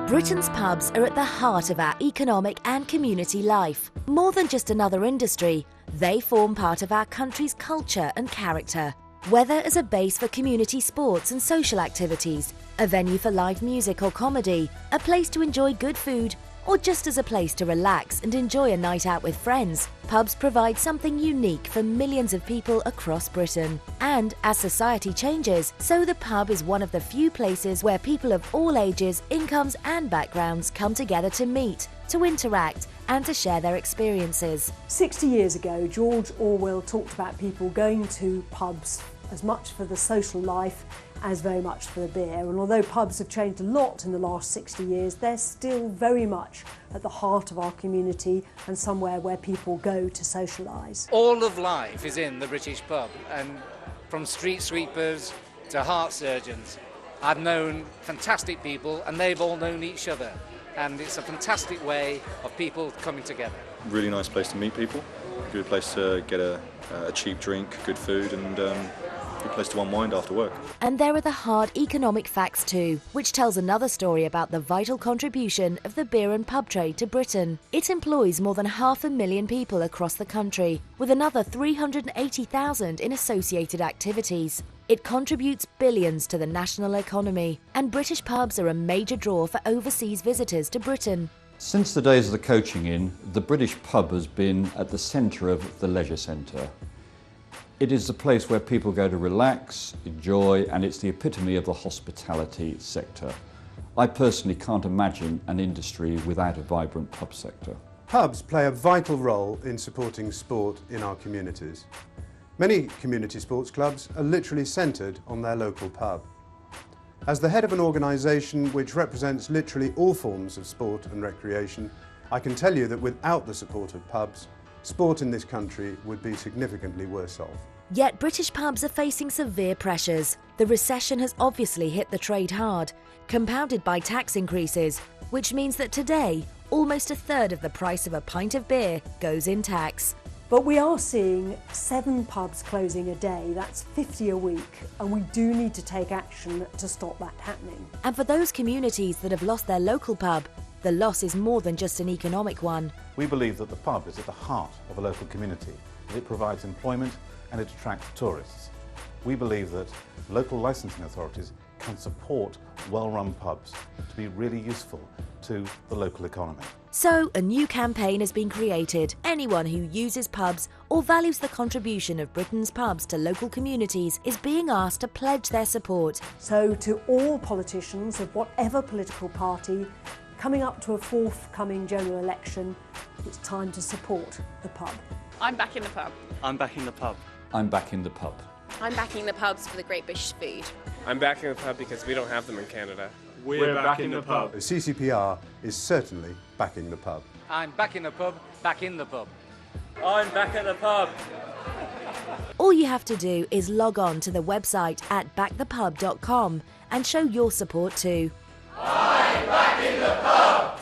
Britain's pubs are at the heart of our economic and community life. More than just another industry, they form part of our country's culture and character. Whether as a base for community sports and social activities, a venue for live music or comedy, a place to enjoy good food, or just as a place to relax and enjoy a night out with friends, pubs provide something unique for millions of people across Britain. And as society changes, so the pub is one of the few places where people of all ages, incomes and backgrounds come together to meet, to interact and to share their experiences. 60 years ago, George Orwell talked about people going to pubs as much for the social life as very much for the beer. And although pubs have changed a lot in the last 60 years, they're still very much at the heart of our community and somewhere where people go to socialise. All of life is in the British pub, and from street sweepers to heart surgeons. I've known fantastic people and they've all known each other, and it's a fantastic way of people coming together. Really nice place to meet people, good place to get a cheap drink, good food and good place to unwind after work. And there are the hard economic facts too, which tells another story about the vital contribution of the beer and pub trade to Britain. It employs more than 500,000 people across the country, with another 380,000 in associated activities. It contributes billions to the national economy, and British pubs are a major draw for overseas visitors to Britain. Since the days of the coaching inn, the British pub has been at the centre of the leisure centre. It is the place where people go to relax, enjoy, and it's the epitome of the hospitality sector. I personally can't imagine an industry without a vibrant pub sector. Pubs play a vital role in supporting sport in our communities. Many community sports clubs are literally centred on their local pub. As the head of an organisation which represents literally all forms of sport and recreation, I can tell you that without the support of pubs, sport in this country would be significantly worse off. Yet British pubs are facing severe pressures. The recession has obviously hit the trade hard, compounded by tax increases, which means that today, almost a third of the price of a pint of beer goes in tax. But we are seeing 7 pubs closing a day, that's 50 a week, and we do need to take action to stop that happening. And for those communities that have lost their local pub, the loss is more than just an economic one. We believe that the pub is at the heart of a local community, that it provides employment and it attracts tourists. We believe that local licensing authorities can support well-run pubs to be really useful to the local economy. So a new campaign has been created. Anyone who uses pubs or values the contribution of Britain's pubs to local communities is being asked to pledge their support. So to all politicians of whatever political party, coming up to a forthcoming general election, it's time to support the pub. I'm back in the pub. I'm back in the pub. I'm back in the pub. I'm backing the pubs for the great British food. I'm backing the pub because we don't have them in Canada. We're back in the pub. The CCPR is certainly backing the pub. I'm back in the pub, back in the pub. I'm back at the pub. All you have to do is log on to the website at backthepub.com and show your support too. I'm back in the pub!